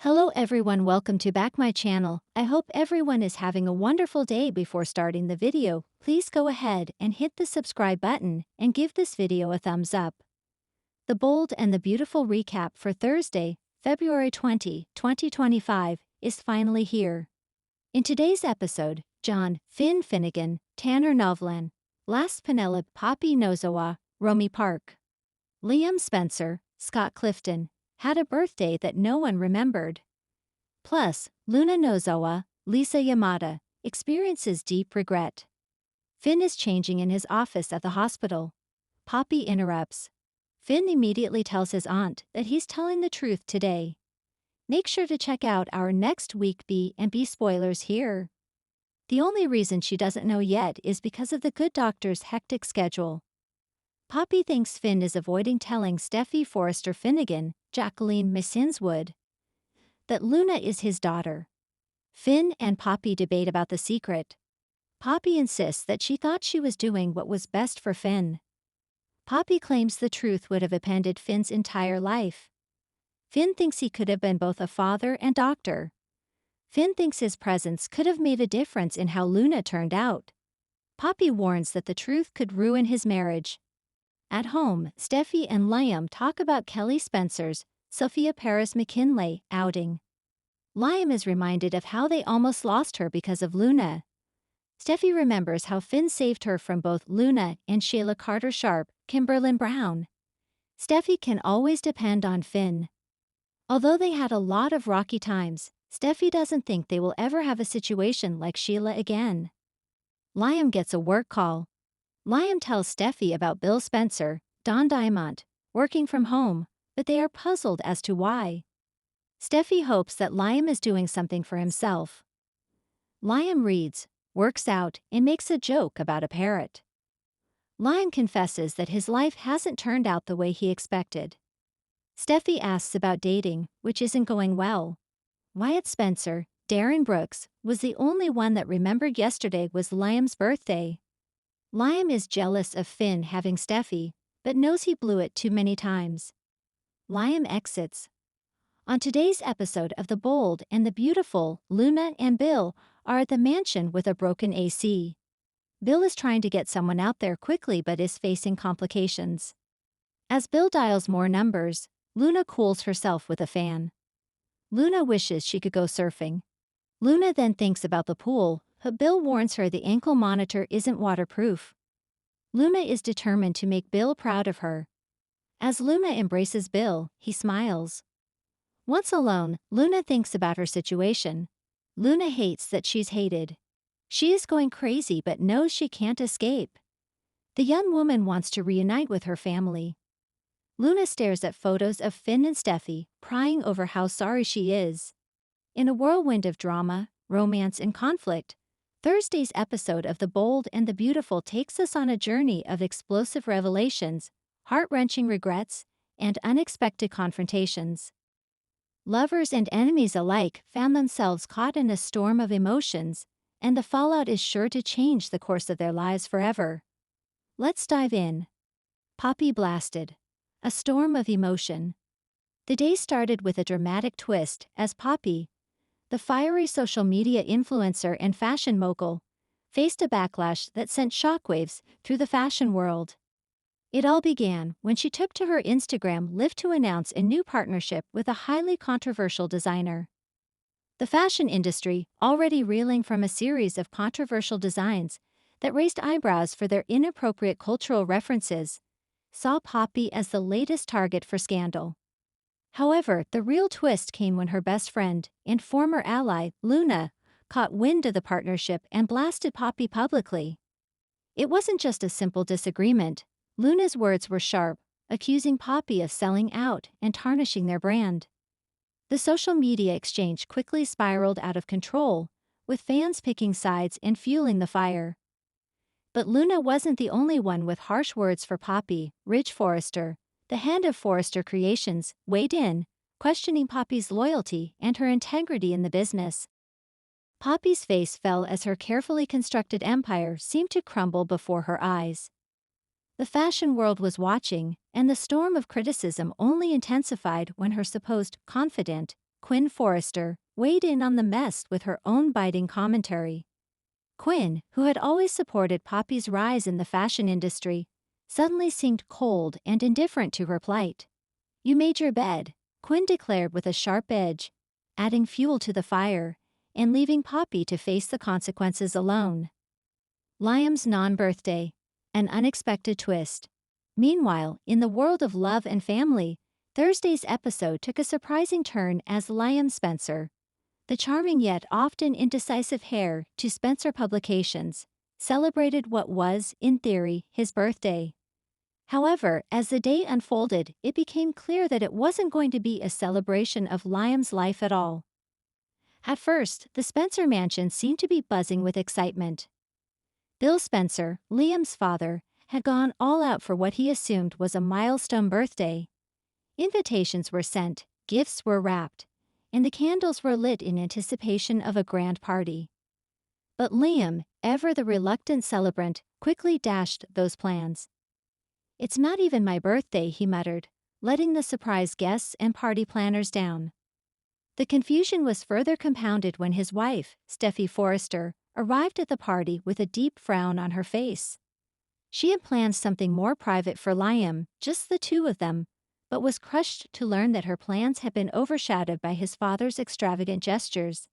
Hello everyone, welcome to back my channel. I hope everyone is having a wonderful day. Before starting the video, please go ahead and hit the subscribe button and give this video a thumbs up. The bold and the beautiful recap for Thursday, February 20, 2025 is finally here. In today's episode, John, Finn Finnegan, Tanner Novlan, Last Penelope, Poppy Nozawa, Romy Park, Liam Spencer, Scott Clifton, had a birthday that no one remembered. Plus, Luna Nozawa, Lisa Yamada, experiences deep regret. Finn is changing in his office at the hospital. Poppy interrupts. Finn immediately tells his aunt that he's telling the truth today. Make sure to check out our next week B&B spoilers here. The only reason she doesn't know yet is because of the good doctor's hectic schedule. Poppy thinks Finn is avoiding telling Steffi Forrester Finnegan, Jacqueline Missinswood, that Luna is his daughter. Finn and Poppy debate about the secret. Poppy insists that she thought she was doing what was best for Finn. Poppy claims the truth would have upended Finn's entire life. Finn thinks he could have been both a father and doctor. Finn thinks his presence could have made a difference in how Luna turned out. Poppy warns that the truth could ruin his marriage. At home, Steffi and Liam talk about Kelly Spencer's Sophia Paris McKinley outing. Liam is reminded of how they almost lost her because of Luna. Steffi remembers how Finn saved her from both Luna and Shayla Carter Sharp, Kimberlyn Brown. Steffi can always depend on Finn. Although they had a lot of rocky times, Steffi doesn't think they will ever have a situation like Sheila again. Liam gets a work call. Liam tells Steffi about Bill Spencer, Don Diamont, working from home, but they are puzzled as to why. Steffi hopes that Liam is doing something for himself. Liam reads, works out, and makes a joke about a parrot. Liam confesses that his life hasn't turned out the way he expected. Steffi asks about dating, which isn't going well. Wyatt Spencer, Darren Brooks, was the only one that remembered yesterday was Liam's birthday. Liam is jealous of Finn having Steffi, but knows he blew it too many times. Liam exits. On today's episode of The Bold and the Beautiful, Luna and Bill are at the mansion with a broken AC. Bill is trying to get someone out there quickly but is facing complications. As Bill dials more numbers, Luna cools herself with a fan. Luna wishes she could go surfing. Luna then thinks about the pool, but Bill warns her the ankle monitor isn't waterproof. Luna is determined to make Bill proud of her. As Luna embraces Bill, he smiles. Once alone, Luna thinks about her situation. Luna hates that she's hated. She is going crazy but knows she can't escape. The young woman wants to reunite with her family. Luna stares at photos of Finn and Steffi, crying over how sorry she is. In a whirlwind of drama, romance, and conflict, Thursday's episode of The Bold and the Beautiful takes us on a journey of explosive revelations, heart-wrenching regrets, and unexpected confrontations. Lovers and enemies alike found themselves caught in a storm of emotions, and the fallout is sure to change the course of their lives forever. Let's dive in. Poppy blasted. A storm of emotion. The day started with a dramatic twist as Poppy, the fiery social media influencer and fashion mogul, faced a backlash that sent shockwaves through the fashion world. It all began when she took to her Instagram live to announce a new partnership with a highly controversial designer. The fashion industry, already reeling from a series of controversial designs that raised eyebrows for their inappropriate cultural references, saw Poppy as the latest target for scandal. However, the real twist came when her best friend and former ally, Luna, caught wind of the partnership and blasted Poppy publicly. It wasn't just a simple disagreement. Luna's words were sharp, accusing Poppy of selling out and tarnishing their brand. The social media exchange quickly spiraled out of control, with fans picking sides and fueling the fire. But Luna wasn't the only one with harsh words for Poppy. Ridge Forrester, the head of Forrester Creations, weighed in, questioning Poppy's loyalty and her integrity in the business. Poppy's face fell as her carefully constructed empire seemed to crumble before her eyes. The fashion world was watching, and the storm of criticism only intensified when her supposed confidant, Quinn Forrester, weighed in on the mess with her own biting commentary. Quinn, who had always supported Poppy's rise in the fashion industry, suddenly seemed cold and indifferent to her plight. "You made your bed," Quinn declared with a sharp edge, adding fuel to the fire and leaving Poppy to face the consequences alone. Liam's non-birthday, an unexpected twist. Meanwhile, in the world of love and family, Thursday's episode took a surprising turn as Liam Spencer, the charming yet often indecisive heir to Spencer Publications, celebrated what was, in theory, his birthday. However, as the day unfolded, it became clear that it wasn't going to be a celebration of Liam's life at all. At first, the Spencer mansion seemed to be buzzing with excitement. Bill Spencer, Liam's father, had gone all out for what he assumed was a milestone birthday. Invitations were sent, gifts were wrapped, and the candles were lit in anticipation of a grand party. But Liam, ever the reluctant celebrant, quickly dashed those plans. "It's not even my birthday," he muttered, letting the surprise guests and party planners down. The confusion was further compounded when his wife, Steffi Forrester, arrived at the party with a deep frown on her face. She had planned something more private for Liam, just the two of them, but was crushed to learn that her plans had been overshadowed by his father's extravagant gestures.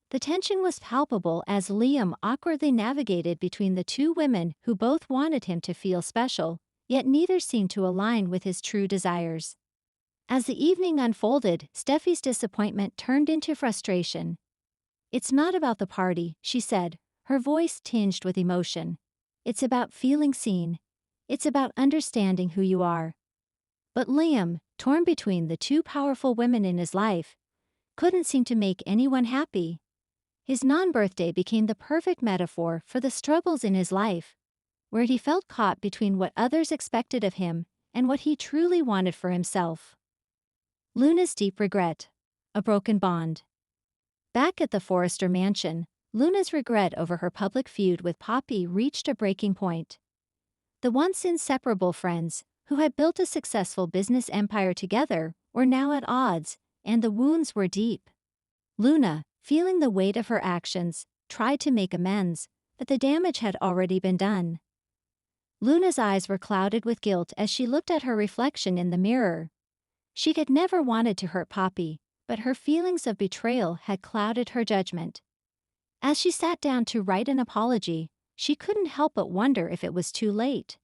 The tension was palpable as Liam awkwardly navigated between the two women who both wanted him to feel special, yet neither seemed to align with his true desires. As the evening unfolded, Steffi's disappointment turned into frustration. "It's not about the party," she said, her voice tinged with emotion. "It's about feeling seen. It's about understanding who you are." But Liam, torn between the two powerful women in his life, couldn't seem to make anyone happy. His non-birthday became the perfect metaphor for the struggles in his life, where he felt caught between what others expected of him and what he truly wanted for himself. Luna's deep regret. A broken bond. Back at the Forrester mansion, Luna's regret over her public feud with Poppy reached a breaking point. The once inseparable friends, who had built a successful business empire together, were now at odds, and the wounds were deep. Luna, feeling the weight of her actions, tried to make amends, but the damage had already been done. Luna's eyes were clouded with guilt as she looked at her reflection in the mirror. She had never wanted to hurt Poppy, but her feelings of betrayal had clouded her judgment. As she sat down to write an apology, she couldn't help but wonder if it was too late.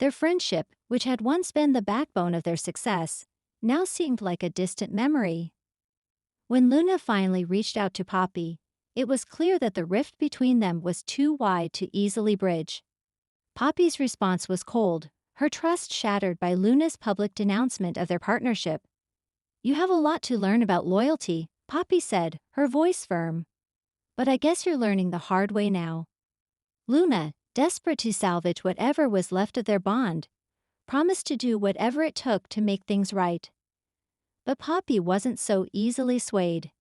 Their friendship, which had once been the backbone of their success, now seemed like a distant memory. When Luna finally reached out to Poppy, it was clear that the rift between them was too wide to easily bridge. Poppy's response was cold, her trust shattered by Luna's public denouncement of their partnership. "You have a lot to learn about loyalty," Poppy said, her voice firm. "But I guess you're learning the hard way now." Luna, desperate to salvage whatever was left of their bond, promised to do whatever it took to make things right. But Poppy wasn't so easily swayed.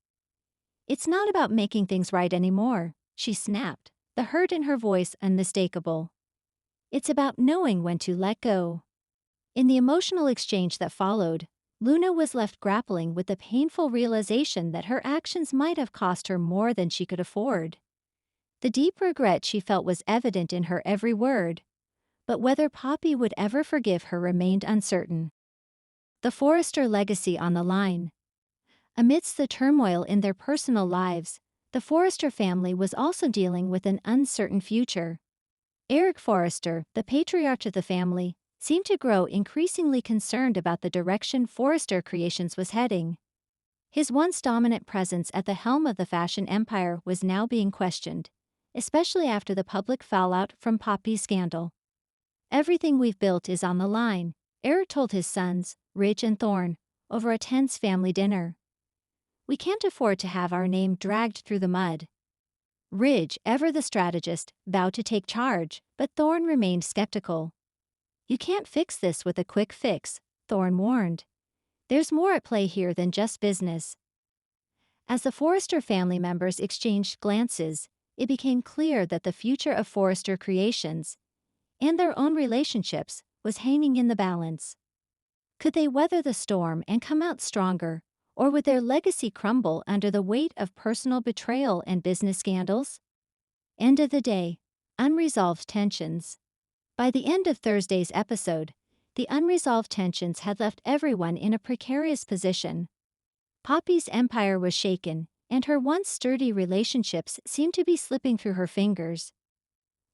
"It's not about making things right anymore," she snapped, the hurt in her voice unmistakable. "It's about knowing when to let go." In the emotional exchange that followed, Luna was left grappling with the painful realization that her actions might have cost her more than she could afford. The deep regret she felt was evident in her every word, but whether Poppy would ever forgive her remained uncertain. The Forrester legacy on the line. Amidst the turmoil in their personal lives, the Forrester family was also dealing with an uncertain future. Eric Forrester, the patriarch of the family, seemed to grow increasingly concerned about the direction Forrester Creations was heading. His once dominant presence at the helm of the fashion empire was now being questioned, especially after the public fallout from Poppy's scandal. "Everything we've built is on the line," Eric told his sons, Ridge and Thorne, over a tense family dinner. "We can't afford to have our name dragged through the mud." Ridge, ever the strategist, vowed to take charge, but Thorne remained skeptical. "You can't fix this with a quick fix," Thorne warned. "There's more at play here than just business." As the Forrester family members exchanged glances, it became clear that the future of Forrester Creations, and their own relationships, was hanging in the balance. Could they weather the storm and come out stronger, Or would their legacy crumble under the weight of personal betrayal and business scandals? End of the day. Unresolved tensions. By the end of Thursday's episode, the unresolved tensions had left everyone in a precarious position. Poppy's empire was shaken, and her once sturdy relationships seemed to be slipping through her fingers.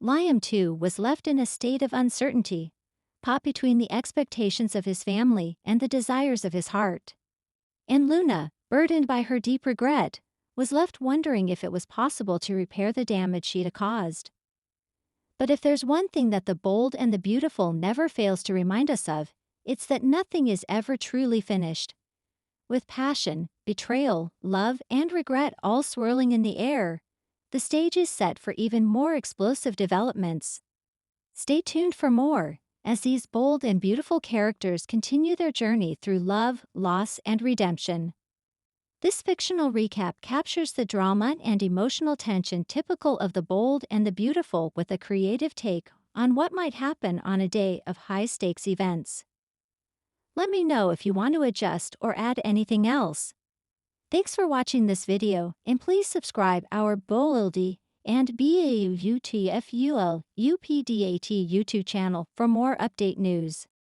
Liam, too, was left in a state of uncertainty, caught between the expectations of his family and the desires of his heart. And Luna, burdened by her deep regret, was left wondering if it was possible to repair the damage she'd caused. But if there's one thing that The Bold and the Beautiful never fails to remind us of, it's that nothing is ever truly finished. With passion, betrayal, love, and regret all swirling in the air, the stage is set for even more explosive developments. Stay tuned for more, as these bold and beautiful characters continue their journey through love, loss, and redemption. This fictional recap captures the drama and emotional tension typical of The Bold and the Beautiful with a creative take on what might happen on a day of high-stakes events. Let me know if you want to adjust or add anything else. Thanks for watching this video, and please subscribe our Bold and BAUTFUL UPDAT YouTube channel for more update news.